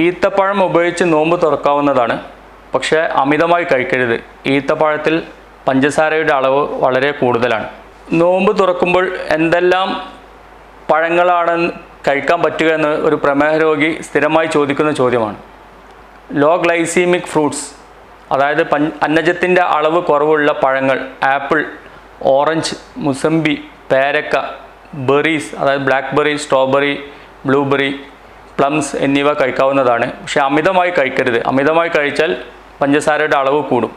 ഈത്തപ്പഴം ഉപയോഗിച്ച് നോമ്പ് തുറക്കാവുന്നതാണ്. പക്ഷേ അമിതമായി കഴിക്കരുത്. ഈത്തപ്പഴത്തിൽ പഞ്ചസാരയുടെ അളവ് വളരെ കൂടുതലാണ്. നോമ്പ് തുറക്കുമ്പോൾ എന്തെല്ലാം പഴങ്ങളാണ് കഴിക്കാൻ പറ്റുക എന്ന് ഒരു പ്രമേഹ രോഗി സ്ഥിരമായി ചോദിക്കുന്ന ചോദ്യമാണ്. ലോ ഗ്ലൈസീമിക് ഫ്രൂട്ട്സ്, അതായത് അന്നജത്തിൻ്റെ അളവ് കുറവുള്ള പഴങ്ങൾ, ആപ്പിൾ, ഓറഞ്ച്, മുസമ്പി, പേരക്ക, ബെറീസ്, അതായത് ബ്ലാക്ക്ബെറി, സ്ട്രോബെറി, ബ്ലൂബെറി, പ്ലംസ് എന്നിവ കഴിക്കാവുന്നതാണ്. പക്ഷേ അമിതമായി കഴിക്കരുത്. അമിതമായി കഴിച്ചാൽ പഞ്ചസാരയുടെ അളവ് കൂടും.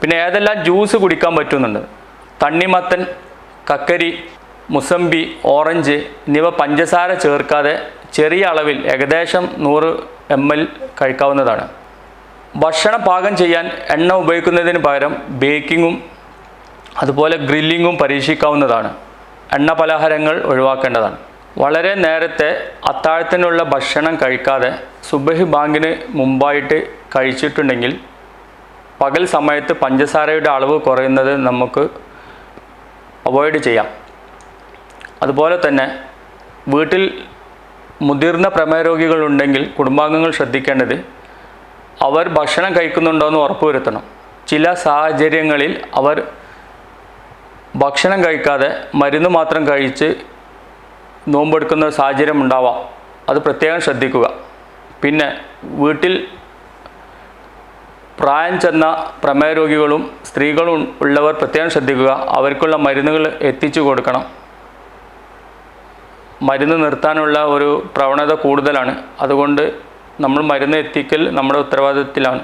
പിന്നെ ഏതെല്ലാം ജ്യൂസ് കുടിക്കാൻ പറ്റുന്നുണ്ട്? തണ്ണിമത്തൻ, കക്കരി, മുസമ്പി, ഓറഞ്ച് എന്നിവ പഞ്ചസാര ചേർക്കാതെ ചെറിയ അളവിൽ ഏകദേശം 100 ml കഴിക്കാവുന്നതാണ്. ഭക്ഷണം പാകം ചെയ്യാൻ എണ്ണ ഉപയോഗിക്കുന്നതിന് പകരം ബേക്കിങ്ങും അതുപോലെ ഗ്രില്ലിങ്ങും പരീക്ഷിക്കാവുന്നതാണ്. എണ്ണ പലഹാരങ്ങൾ ഒഴിവാക്കേണ്ടതാണ്. വളരെ നേരത്തെ അത്താഴത്തിനുള്ള ഭക്ഷണം കഴിക്കാതെ സുബഹി ബാങ്കിന് മുമ്പായിട്ട് കഴിച്ചിട്ടുണ്ടെങ്കിൽ പകൽ സമയത്ത് പഞ്ചസാരയുടെ അളവ് കുറയുന്നത് നമുക്ക് അവോയ്ഡ് ചെയ്യാം. അതുപോലെ തന്നെ വീട്ടിൽ മുതിർന്ന പ്രമേഹ രോഗികളുണ്ടെങ്കിൽ കുടുംബാംഗങ്ങൾ ശ്രദ്ധിക്കേണ്ടത് അവർ ഭക്ഷണം കഴിക്കുന്നുണ്ടോ എന്ന് ഉറപ്പുവരുത്തണം. ചില സാഹചര്യങ്ങളിൽ അവർ ഭക്ഷണം കഴിക്കാതെ മരുന്ന് മാത്രം കഴിച്ച് നോമ്പെടുക്കുന്ന സാഹചര്യം ഉണ്ടാവാം. അത് പ്രത്യേകം ശ്രദ്ധിക്കുക. പിന്നെ വീട്ടിൽ പ്രായം ചെന്ന പ്രമേഹ രോഗികളും സ്ത്രീകളും ഉള്ളവർ പ്രത്യേകം ശ്രദ്ധിക്കുക. അവർക്കുള്ള മരുന്നുകൾ എത്തിച്ചു കൊടുക്കണം. മരുന്ന് നിർത്താനുള്ള ഒരു പ്രവണത കൂടുതലാണ്. അതുകൊണ്ട് നമ്മൾ മരുന്ന് എത്തിക്കൽ നമ്മുടെ ഉത്തരവാദിത്തത്തിലാണ്.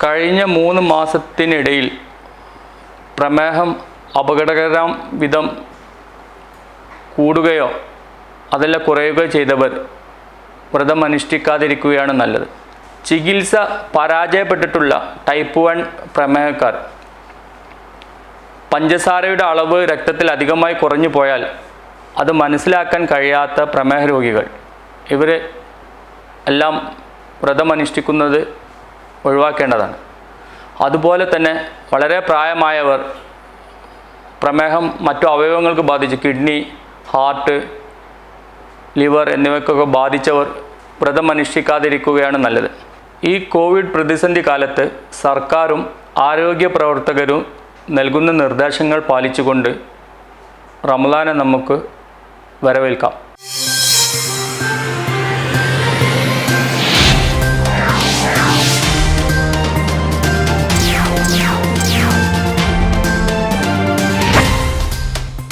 കഴിഞ്ഞ 3 മാസത്തിനിടയിൽ പ്രമേഹം അപകടകരം വിധം കൂടുകയോ അതല്ല കുറയുകയോ ചെയ്തവർ വ്രതം അനുഷ്ഠിക്കാതിരിക്കുകയാണ് നല്ലത്. ചികിത്സ പരാജയപ്പെട്ടിട്ടുള്ള ടൈപ്പ് 1 പ്രമേഹക്കാർ, പഞ്ചസാരയുടെ അളവ് രക്തത്തിൽ അധികമായി കുറഞ്ഞു പോയാൽ അത് മനസ്സിലാക്കാൻ കഴിയാത്ത പ്രമേഹ രോഗികൾ, ഇവർ എല്ലാം വ്രതം അനുഷ്ഠിക്കുന്നത് ഒഴിവാക്കേണ്ടതാണ്. അതുപോലെ തന്നെ വളരെ പ്രായമായവർ, പ്രമേഹം മറ്റു അവയവങ്ങൾക്ക് ബാധിച്ച് കിഡ്നി, ഹാർട്ട്, ലിവർ എന്നിവയ്ക്കൊക്കെ ബാധിച്ചവർ വ്രതം അനുഷ്ഠിക്കാതിരിക്കുകയാണ് നല്ലത്. ഈ കോവിഡ് പ്രതിസന്ധി കാലത്ത് സർക്കാരും ആരോഗ്യ പ്രവർത്തകരും നൽകുന്ന നിർദ്ദേശങ്ങൾ പാലിച്ചുകൊണ്ട് റമദാനെ നമുക്ക് വരവേൽക്കാം.